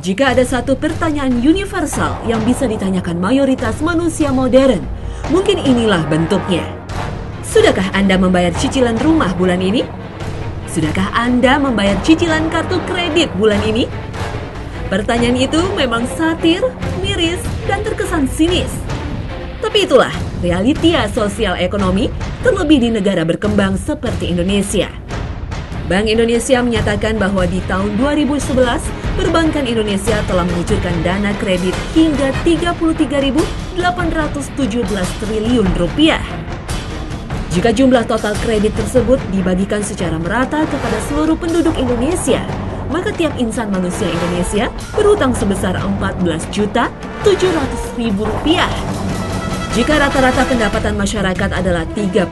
Jika ada satu pertanyaan universal yang bisa ditanyakan mayoritas manusia modern, mungkin inilah bentuknya. Sudahkah Anda membayar cicilan rumah bulan ini? Sudahkah Anda membayar cicilan kartu kredit bulan ini? Pertanyaan itu memang satir, miris, dan terkesan sinis. Tapi itulah realita sosial ekonomi, terlebih di negara berkembang seperti Indonesia. Bank Indonesia menyatakan bahwa di tahun 2011, perbankan Indonesia telah mengucurkan dana kredit hingga 33.817 triliun rupiah. Jika jumlah total kredit tersebut dibagikan secara merata kepada seluruh penduduk Indonesia, maka tiap insan manusia Indonesia berhutang sebesar 14.700.000 rupiah. Jika rata-rata pendapatan masyarakat adalah 39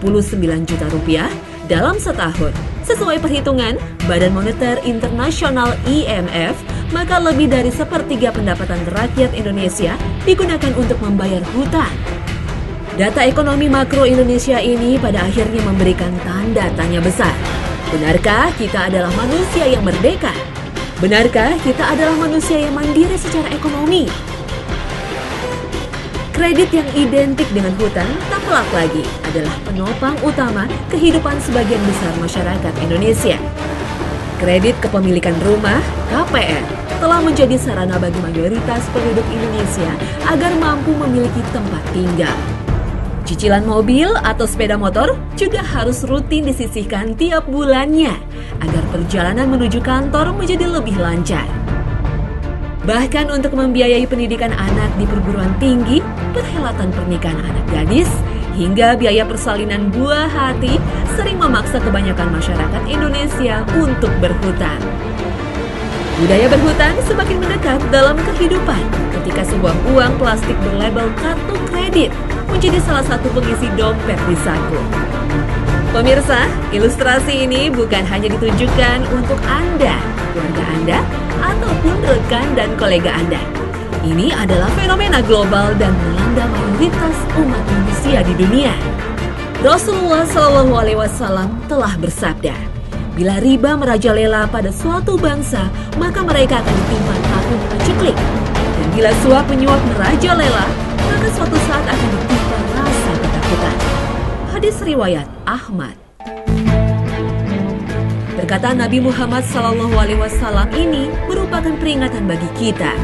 juta rupiah dalam setahun, sesuai perhitungan Badan Moneter Internasional IMF, maka lebih dari sepertiga pendapatan rakyat Indonesia digunakan untuk membayar hutang. Data ekonomi makro Indonesia ini pada akhirnya memberikan tanda tanya besar. Benarkah kita adalah manusia yang merdeka? Benarkah kita adalah manusia yang mandiri secara ekonomi? Kredit yang identik dengan hutang tak pelak lagi adalah penopang utama kehidupan sebagian besar masyarakat Indonesia. Kredit kepemilikan rumah, KPR, telah menjadi sarana bagi mayoritas penduduk Indonesia agar mampu memiliki tempat tinggal. Cicilan mobil atau sepeda motor juga harus rutin disisihkan tiap bulannya agar perjalanan menuju kantor menjadi lebih lancar. Bahkan untuk membiayai pendidikan anak di perguruan tinggi, perhelatan pernikahan anak gadis, hingga biaya persalinan buah hati sering memaksa kebanyakan masyarakat Indonesia untuk berhutang. Budaya berhutang semakin mendekat dalam kehidupan ketika sebuah uang plastik berlabel kartu kredit menjadi salah satu pengisi dompet di saku. Pemirsa, ilustrasi ini bukan hanya ditujukan untuk Anda, keluarga Anda, ataupun rekan dan kolega Anda. Ini adalah fenomena global dan melanda mayoritas umat manusia di dunia. Rasulullah SAW telah bersabda, bila riba merajalela pada suatu bangsa, maka mereka akan ditimpa tahun paceklik. Dan bila suap menyuap merajalela, maka suatu saat akan ditimpa rasa ketakutan. Hadis riwayat Ahmad. Perkataan Nabi Muhammad SAW ini merupakan peringatan bagi kita.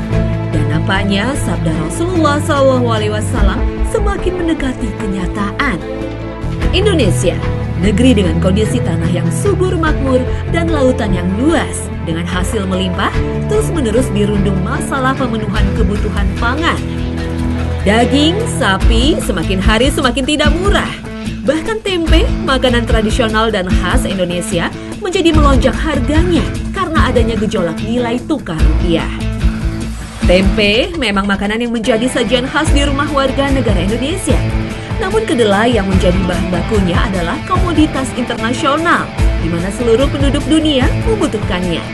Dan nampaknya sabda Rasulullah SAW semakin mendekati kenyataan. Indonesia, negeri dengan kondisi tanah yang subur makmur dan lautan yang luas, dengan hasil melimpah, terus-menerus dirundung masalah pemenuhan kebutuhan pangan. Daging, sapi semakin hari semakin tidak murah. Bahkan tempe, makanan tradisional dan khas Indonesia, menjadi melonjak harganya karena adanya gejolak nilai tukar rupiah. Tempe memang makanan yang menjadi sajian khas di rumah warga negara Indonesia. Namun kedelai yang menjadi bahan bakunya adalah komoditas internasional, di mana seluruh penduduk dunia membutuhkannya.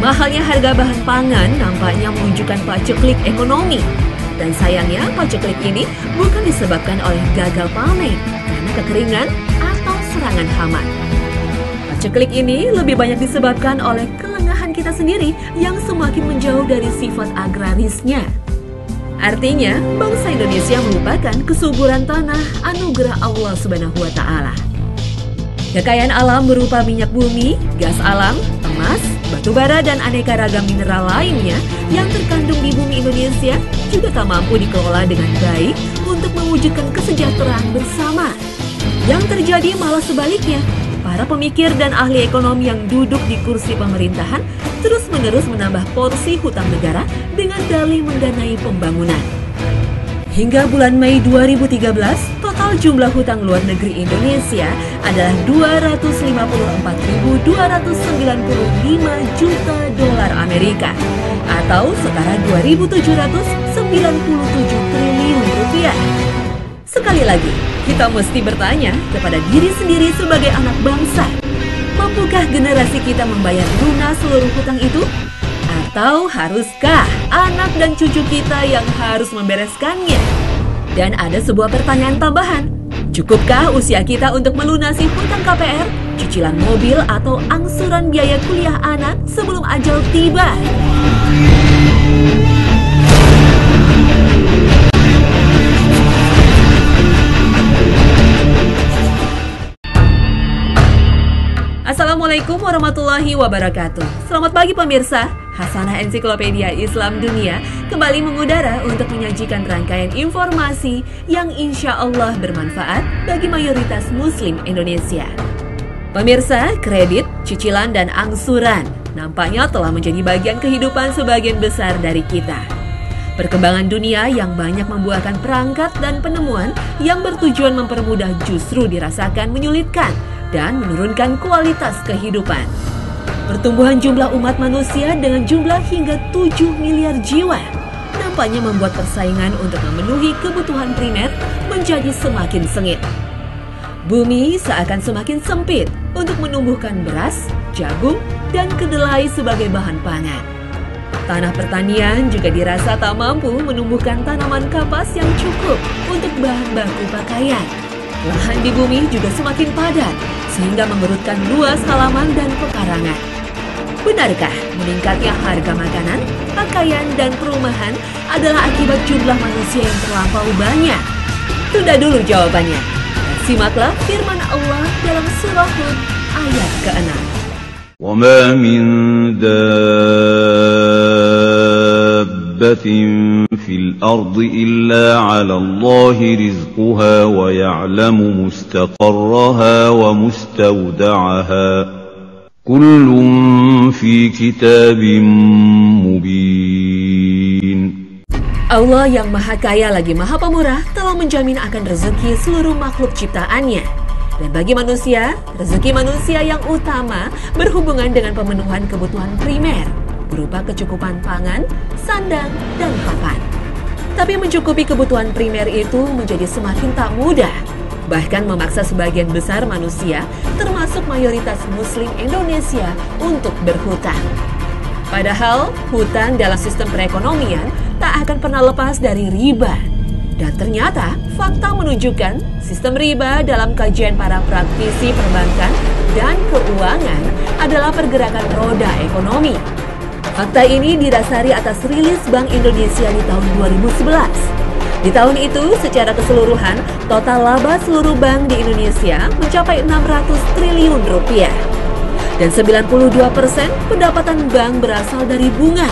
Mahalnya harga bahan pangan nampaknya menunjukkan paceklik ekonomi. Dan sayangnya paceklik ini bukan disebabkan oleh gagal panen, karena kekeringan atau serangan hama. Paceklik ini lebih banyak disebabkan oleh kelengahan kita sendiri yang semakin menjauh dari sifat agrarisnya. Artinya, bangsa Indonesia melupakan kesuburan tanah anugerah Allah Subhanahu wa Ta'ala. Kekayaan alam berupa minyak bumi, gas alam, emas, batu bara, dan aneka ragam mineral lainnya yang terkandung di bumi Indonesia juga tak mampu dikelola dengan baik untuk mewujudkan kesejahteraan bersama. Yang terjadi malah sebaliknya. Para pemikir dan ahli ekonomi yang duduk di kursi pemerintahan terus-menerus menambah porsi hutang negara dengan dalih mendanai pembangunan. Hingga bulan Mei 2013, total jumlah hutang luar negeri Indonesia adalah 254.295 juta dolar Amerika atau setara 2.797 triliun rupiah. Sekali lagi, kita mesti bertanya kepada diri sendiri sebagai anak bangsa, mampukah generasi kita membayar lunas seluruh hutang itu? Atau haruskah anak dan cucu kita yang harus membereskannya? Dan ada sebuah pertanyaan tambahan, Cukupkah usia kita untuk melunasi hutang KPR, cicilan mobil, atau angsuran biaya kuliah anak sebelum ajal tiba? Assalamualaikum warahmatullahi wabarakatuh. Selamat pagi pemirsa. Hasanah Ensiklopedia Islam Dunia kembali mengudara untuk menyajikan rangkaian informasi yang insya Allah bermanfaat bagi mayoritas Muslim Indonesia. Pemirsa, kredit, cicilan, dan angsuran nampaknya telah menjadi bagian kehidupan sebagian besar dari kita. Perkembangan dunia yang banyak membuahkan perangkat dan penemuan yang bertujuan mempermudah justru dirasakan menyulitkan dan menurunkan kualitas kehidupan. Pertumbuhan jumlah umat manusia dengan jumlah hingga 7 miliar jiwa nampaknya membuat persaingan untuk memenuhi kebutuhan primer menjadi semakin sengit. Bumi seakan semakin sempit untuk menumbuhkan beras, jagung, dan kedelai sebagai bahan pangan. Tanah pertanian juga dirasa tak mampu menumbuhkan tanaman kapas yang cukup untuk bahan baku pakaian. Lahan di bumi juga semakin padat sehingga mengerutkan luas halaman dan pekarangan. Benarkah meningkatnya harga makanan, pakaian, dan perumahan adalah akibat jumlah manusia yang terlampau banyak? Tunda dulu jawabannya. Dan simaklah firman Allah dalam surah Hud ayat ke-6. وَمَا مِن دَابَّةٍ فِي الْأَرْضِ إِلَّا عَلَى اللَّهِ رِزْقُهَا وَيَعْلَمُ مُسْتَقَرَّهَا وَمُسْتَوْدَعَهَا كُلٌّ فِي كِتَابٍ مُبِينٍ. Allah yang Maha Kaya lagi Maha Pemurah telah menjamin akan rezeki seluruh makhluk ciptaannya. Dan bagi manusia, rezeki manusia yang utama berhubungan dengan pemenuhan kebutuhan primer berupa kecukupan pangan, sandang, dan papan. Tapi mencukupi kebutuhan primer itu menjadi semakin tak mudah, bahkan memaksa sebagian besar manusia, termasuk mayoritas Muslim Indonesia, untuk berhutang. Padahal, hutang dalam sistem perekonomian tak akan pernah lepas dari riba. Dan ternyata, fakta menunjukkan sistem riba dalam kajian para praktisi perbankan dan keuangan adalah pergerakan roda ekonomi. Fakta ini didasari atas rilis Bank Indonesia di tahun 2011. Di tahun itu, secara keseluruhan, total laba seluruh bank di Indonesia mencapai 600 triliun rupiah. Dan 92% pendapatan bank berasal dari bunga.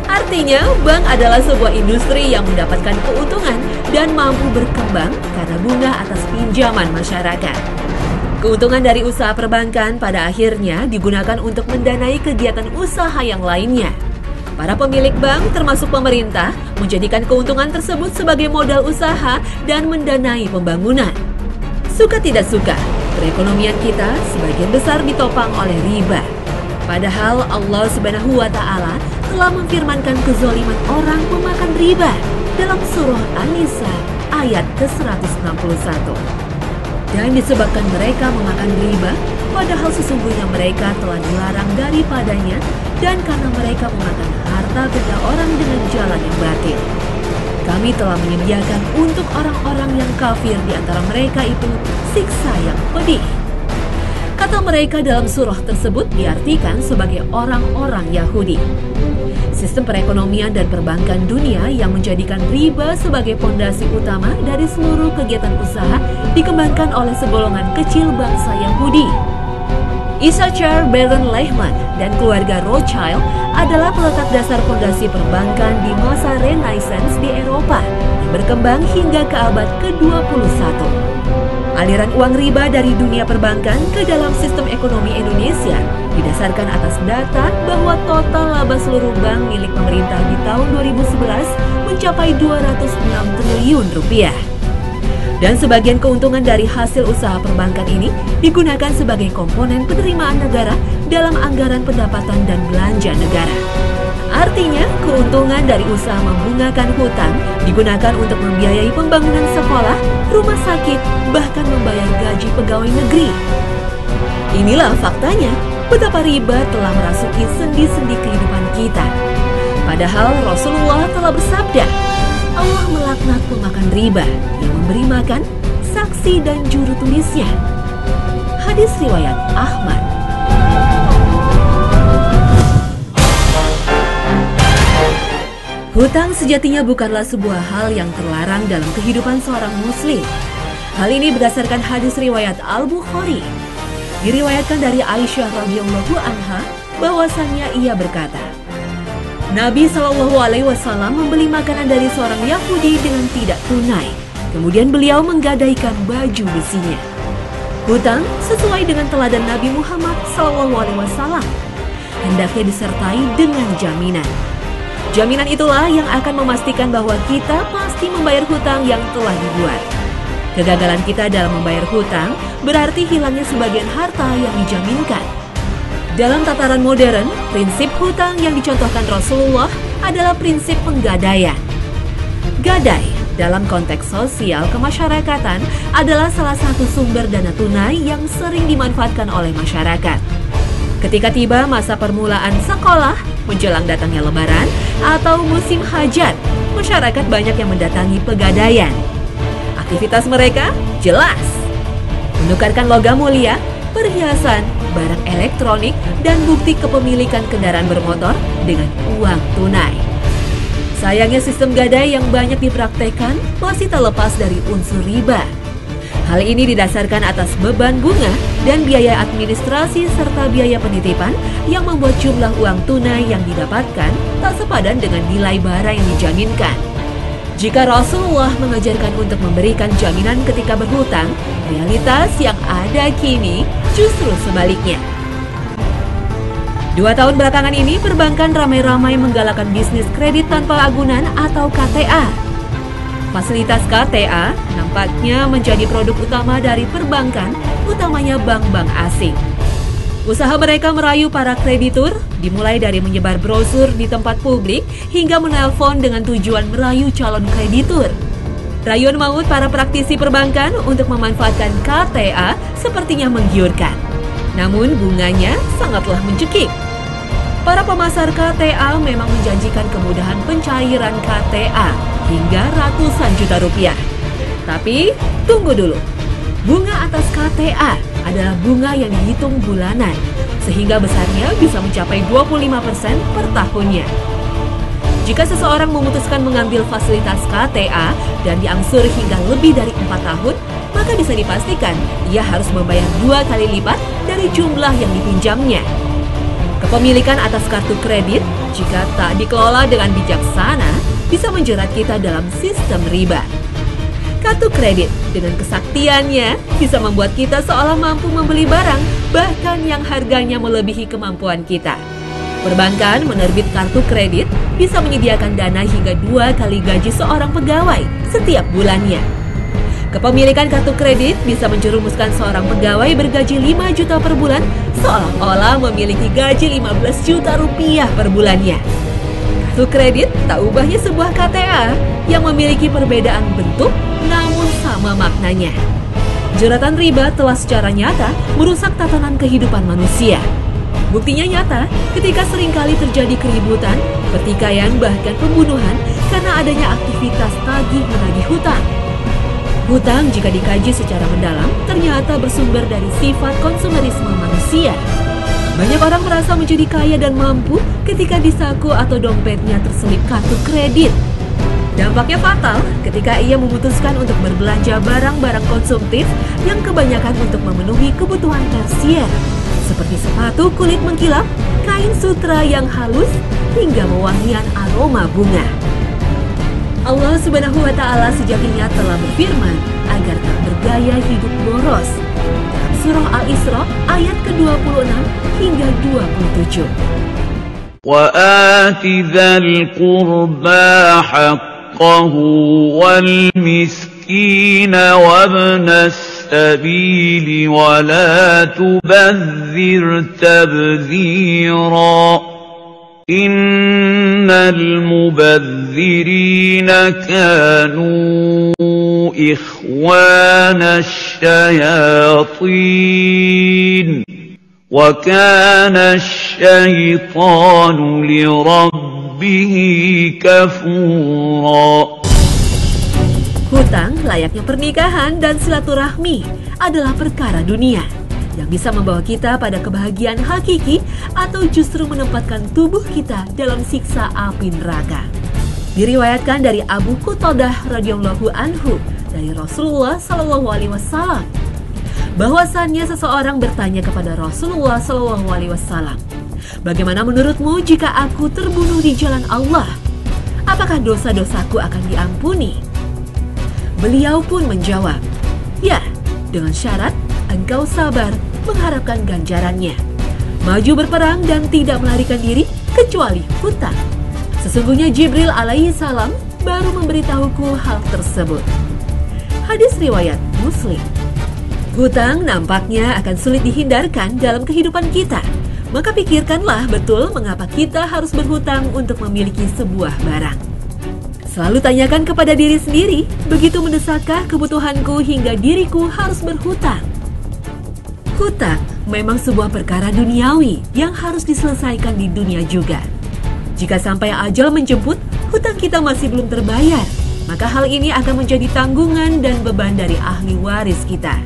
Artinya, bank adalah sebuah industri yang mendapatkan keuntungan dan mampu berkembang karena bunga atas pinjaman masyarakat. Keuntungan dari usaha perbankan pada akhirnya digunakan untuk mendanai kegiatan usaha yang lainnya. Para pemilik bank termasuk pemerintah menjadikan keuntungan tersebut sebagai modal usaha dan mendanai pembangunan. Suka tidak suka, perekonomian kita sebagian besar ditopang oleh riba. Padahal Allah Subhanahu wa Ta'ala telah memfirmankan kezaliman orang pemakan riba dalam surah An-Nisa ayat ke-161. Dan disebabkan mereka memakan riba, padahal sesungguhnya mereka telah dilarang daripadanya, dan karena mereka memakan harta benda orang dengan jalan yang batil. Kami telah menyediakan untuk orang-orang yang kafir di antara mereka itu siksa yang pedih. Kata mereka dalam surah tersebut diartikan sebagai orang-orang Yahudi. Sistem perekonomian dan perbankan dunia yang menjadikan riba sebagai fondasi utama dari seluruh kegiatan usaha dikembangkan oleh segolongan kecil bangsa Yahudi. Issachar Baron Lehman dan keluarga Rothschild adalah peletak dasar fondasi perbankan di masa Renaissance di Eropa yang berkembang hingga ke abad ke-21. Aliran uang riba dari dunia perbankan ke dalam sistem ekonomi Indonesia didasarkan atas data bahwa total laba seluruh bank milik pemerintah di tahun 2011 mencapai 206 triliun rupiah. Dan sebagian keuntungan dari hasil usaha perbankan ini digunakan sebagai komponen penerimaan negara dalam anggaran pendapatan dan belanja negara. Artinya, keuntungan dari usaha membungakan hutang digunakan untuk membiayai pembangunan sekolah, rumah sakit, bahkan membayar gaji pegawai negeri. Inilah faktanya, betapa riba telah merasuki sendi-sendi kehidupan kita. Padahal Rasulullah telah bersabda, Allah melaknat pemakan riba yang memberi makan, saksi dan juru tulisnya. Hadis riwayat Ahmad. Hutang sejatinya bukanlah sebuah hal yang terlarang dalam kehidupan seorang muslim. Hal ini berdasarkan hadis riwayat Al-Bukhari. Diriwayatkan dari Aisyah radhiyallahu anha bahwasannya ia berkata, Nabi SAW membeli makanan dari seorang Yahudi dengan tidak tunai. Kemudian beliau menggadaikan baju besinya. Hutang sesuai dengan teladan Nabi Muhammad SAW hendaknya disertai dengan jaminan. Jaminan itulah yang akan memastikan bahwa kita pasti membayar hutang yang telah dibuat. Kegagalan kita dalam membayar hutang berarti hilangnya sebagian harta yang dijaminkan. Dalam tataran modern, prinsip hutang yang dicontohkan Rasulullah adalah prinsip penggadaian. Gadai dalam konteks sosial kemasyarakatan adalah salah satu sumber dana tunai yang sering dimanfaatkan oleh masyarakat. Ketika tiba masa permulaan sekolah, menjelang datangnya Lebaran, atau musim hajat, masyarakat banyak yang mendatangi pegadaian. Aktivitas mereka jelas menukarkan logam mulia, perhiasan, barang elektronik, dan bukti kepemilikan kendaraan bermotor dengan uang tunai. Sayangnya sistem gadai yang banyak dipraktekkan masih tak lepas dari unsur riba. Hal ini didasarkan atas beban bunga dan biaya administrasi serta biaya penitipan yang membuat jumlah uang tunai yang didapatkan tak sepadan dengan nilai barang yang dijaminkan. Jika Rasulullah mengajarkan untuk memberikan jaminan ketika berhutang, realitas yang ada kini justru sebaliknya. 2 tahun belakangan ini, perbankan ramai-ramai menggalakkan bisnis kredit tanpa agunan atau KTA. Fasilitas KTA nampaknya menjadi produk utama dari perbankan, utamanya bank-bank asing. Usaha mereka merayu para kreditur, dimulai dari menyebar brosur di tempat publik hingga menelpon dengan tujuan merayu calon kreditur. Rayuan maut para praktisi perbankan untuk memanfaatkan KTA sepertinya menggiurkan. Namun bunganya sangatlah mencekik. Para pemasar KTA memang menjanjikan kemudahan pencairan KTA hingga ratusan juta rupiah. Tapi tunggu dulu, bunga atas KTA adalah bunga yang dihitung bulanan, sehingga besarnya bisa mencapai 25% per tahunnya. Jika seseorang memutuskan mengambil fasilitas KTA dan diangsur hingga lebih dari 4 tahun, maka bisa dipastikan ia harus membayar 2 kali lipat dari jumlah yang dipinjamnya. Kepemilikan atas kartu kredit, jika tak dikelola dengan bijaksana, bisa menjerat kita dalam sistem riba. Kartu kredit dengan kesaktiannya bisa membuat kita seolah mampu membeli barang, bahkan yang harganya melebihi kemampuan kita. Perbankan menerbit kartu kredit bisa menyediakan dana hingga 2 kali gaji seorang pegawai setiap bulannya. Kepemilikan kartu kredit bisa menjerumuskan seorang pegawai bergaji 5 juta per bulan seolah-olah memiliki gaji 15 juta rupiah per bulannya. Kartu kredit tak ubahnya sebuah KTA yang memiliki perbedaan bentuk namun sama maknanya. Jeratan riba telah secara nyata merusak tatanan kehidupan manusia. Buktinya nyata ketika seringkali terjadi keributan, pertikaian, bahkan pembunuhan karena adanya aktivitas tagih menagih hutang. Hutang jika dikaji secara mendalam ternyata bersumber dari sifat konsumerisme manusia. Banyak orang merasa menjadi kaya dan mampu ketika di saku atau dompetnya terselip kartu kredit. Dampaknya fatal ketika ia memutuskan untuk berbelanja barang-barang konsumtif yang kebanyakan untuk memenuhi kebutuhan tersier, seperti sepatu kulit mengkilap, kain sutra yang halus, hingga mewangian aroma bunga. Allah Subhanahu wa Ta'ala sejatinya telah berfirman agar tak bergaya hidup boros. Dalam surah Al-Isra ayat ke-26 hingga 27. وَآتِ ذَا الْقُرْبَى حَقَّهُ وَالْمِسْكِينَ وَابْنَ السَّبِيلِ وَلَا تُبَذِّرْ تَبْذِيرًا إِنَّ الْمُبَذِّرِينَ كَانُوا إِخْوَانَ الشَّيَاطِينِ وَكَانَ الشَّيْطَانُ لِرَبِّهِ كَفُورًا. Hutang layaknya pernikahan dan silaturahmi adalah perkara dunia yang bisa membawa kita pada kebahagiaan hakiki atau justru menempatkan tubuh kita dalam siksa api neraka. Diriwayatkan dari Abu Qatadah radhiyallahu anhu dari Rasulullah Shallallahu Alaihi Wasallam bahwasannya seseorang bertanya kepada Rasulullah Shallallahu Alaihi Wasallam, "Bagaimana menurutmu jika aku terbunuh di jalan Allah? Apakah dosa-dosaku akan diampuni?" Beliau pun menjawab, "Ya, dengan syarat engkau sabar mengharapkan ganjarannya. Maju berperang dan tidak melarikan diri kecuali hutang. Sesungguhnya Jibril alaihi salam baru memberitahuku hal tersebut." Hadis riwayat Muslim. Hutang nampaknya akan sulit dihindarkan dalam kehidupan kita. Maka pikirkanlah betul mengapa kita harus berhutang untuk memiliki sebuah barang. Selalu tanyakan kepada diri sendiri, begitu mendesakkah kebutuhanku hingga diriku harus berhutang? Hutang memang sebuah perkara duniawi yang harus diselesaikan di dunia juga. Jika sampai ajal menjemput, hutang kita masih belum terbayar, maka hal ini akan menjadi tanggungan dan beban dari ahli waris kita.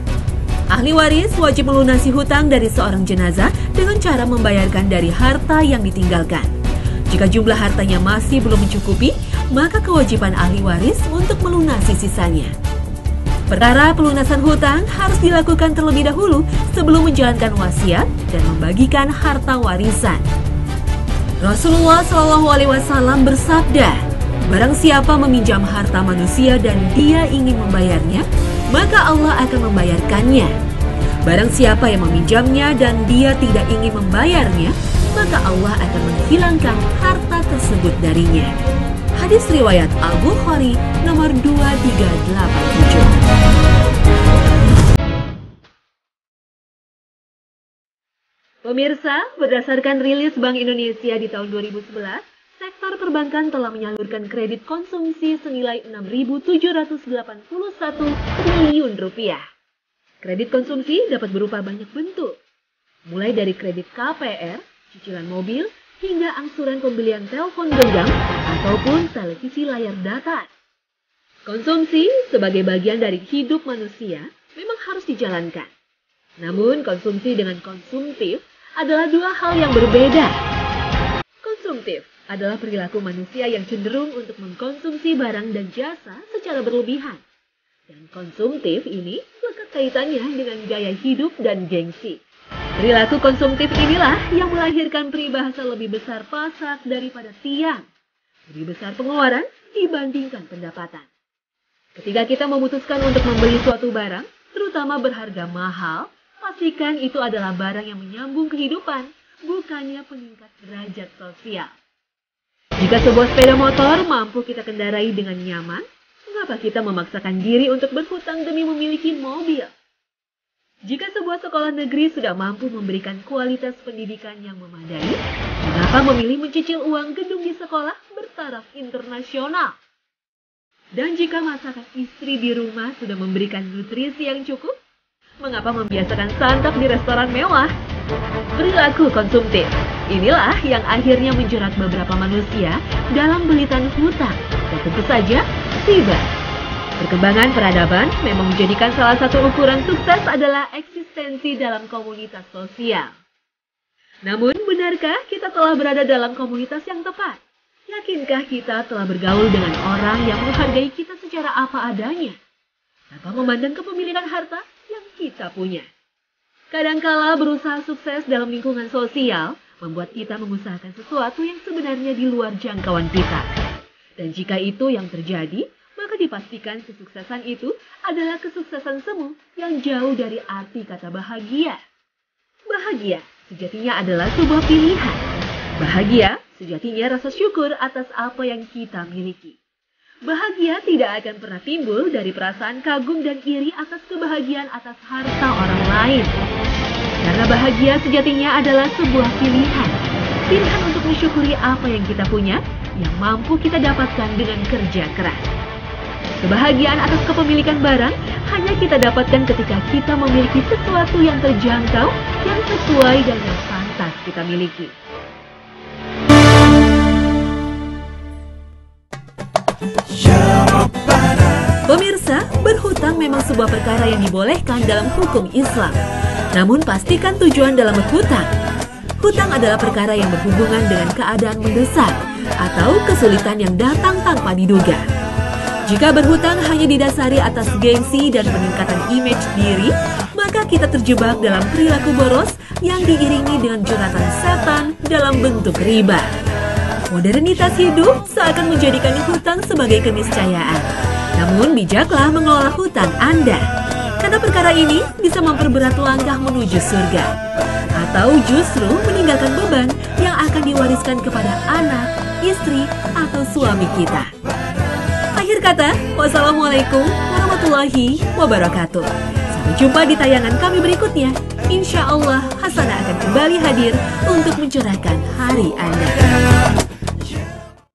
Ahli waris wajib melunasi hutang dari seorang jenazah dengan cara membayarkan dari harta yang ditinggalkan. Jika jumlah hartanya masih belum mencukupi, maka kewajiban ahli waris untuk melunasi sisanya. Perkara pelunasan hutang harus dilakukan terlebih dahulu sebelum menjalankan wasiat dan membagikan harta warisan. Rasulullah Shallallahu Alaihi Wasallam bersabda, "Barang siapa meminjam harta manusia dan dia ingin membayarnya, maka Allah akan membayarkannya. Barang siapa yang meminjamnya dan dia tidak ingin membayarnya, maka Allah akan menghilangkan harta tersebut darinya." Hadis riwayat Al-Bukhari nomor 2387. Pemirsa, berdasarkan rilis Bank Indonesia di tahun 2011, sektor perbankan telah menyalurkan kredit konsumsi senilai Rp6.781 triliun. Kredit konsumsi dapat berupa banyak bentuk, mulai dari kredit KPR, cicilan mobil, hingga angsuran pembelian telepon genggam ataupun televisi layar datar. Konsumsi sebagai bagian dari hidup manusia memang harus dijalankan. Namun konsumsi dengan konsumtif adalah dua hal yang berbeda. Konsumtif adalah perilaku manusia yang cenderung untuk mengkonsumsi barang dan jasa secara berlebihan. Dan konsumtif ini lekat kaitannya dengan gaya hidup dan gengsi. Perilaku konsumtif inilah yang melahirkan peribahasa lebih besar pasak daripada tiang. Lebih besar pengeluaran dibandingkan pendapatan. Ketika kita memutuskan untuk membeli suatu barang, terutama berharga mahal, pastikan itu adalah barang yang menyambung kehidupan, bukannya peningkat derajat sosial. Jika sebuah sepeda motor mampu kita kendarai dengan nyaman, mengapa kita memaksakan diri untuk berhutang demi memiliki mobil? Jika sebuah sekolah negeri sudah mampu memberikan kualitas pendidikan yang memadai, mengapa memilih mencicil uang gedung di sekolah bertaraf internasional? Dan jika masakan istri di rumah sudah memberikan nutrisi yang cukup, mengapa membiasakan santap di restoran mewah? Perilaku konsumtif inilah yang akhirnya menjerat beberapa manusia dalam belitan hutang dan tentu saja riba. Perkembangan peradaban memang menjadikan salah satu ukuran sukses adalah eksistensi dalam komunitas sosial. Namun, benarkah kita telah berada dalam komunitas yang tepat? Yakinkah kita telah bergaul dengan orang yang menghargai kita secara apa adanya, tanpa memandang kepemilikan harta yang kita punya? Kadangkala berusaha sukses dalam lingkungan sosial membuat kita mengusahakan sesuatu yang sebenarnya di luar jangkauan kita. Dan jika itu yang terjadi, maka dipastikan kesuksesan itu adalah kesuksesan semu yang jauh dari arti kata bahagia. Bahagia sejatinya adalah sebuah pilihan. Bahagia sejatinya rasa syukur atas apa yang kita miliki. Bahagia tidak akan pernah timbul dari perasaan kagum dan iri atas kebahagiaan atas harta orang lain. Karena bahagia sejatinya adalah sebuah pilihan. Pilihan untuk mensyukuri apa yang kita punya, yang mampu kita dapatkan dengan kerja keras. Kebahagiaan atas kepemilikan barang hanya kita dapatkan ketika kita memiliki sesuatu yang terjangkau, yang sesuai dan yang pantas kita miliki. Pemirsa, berhutang memang sebuah perkara yang dibolehkan dalam hukum Islam. Namun pastikan tujuan dalam berhutang. Hutang adalah perkara yang berhubungan dengan keadaan mendesak atau kesulitan yang datang tanpa diduga. Jika berhutang hanya didasari atas gengsi dan peningkatan image diri, maka kita terjebak dalam perilaku boros yang diiringi dengan jeratan setan dalam bentuk riba. Modernitas hidup seakan menjadikan hutang sebagai keniscayaan. Namun bijaklah mengelola hutang Anda, karena perkara ini bisa memperberat langkah menuju surga, atau justru meninggalkan beban yang akan diwariskan kepada anak, istri, atau suami kita. Akhir kata, wassalamualaikum warahmatullahi wabarakatuh. Sampai jumpa di tayangan kami berikutnya. Insya Allah, Hasanah akan kembali hadir untuk mencerahkan hari Anda.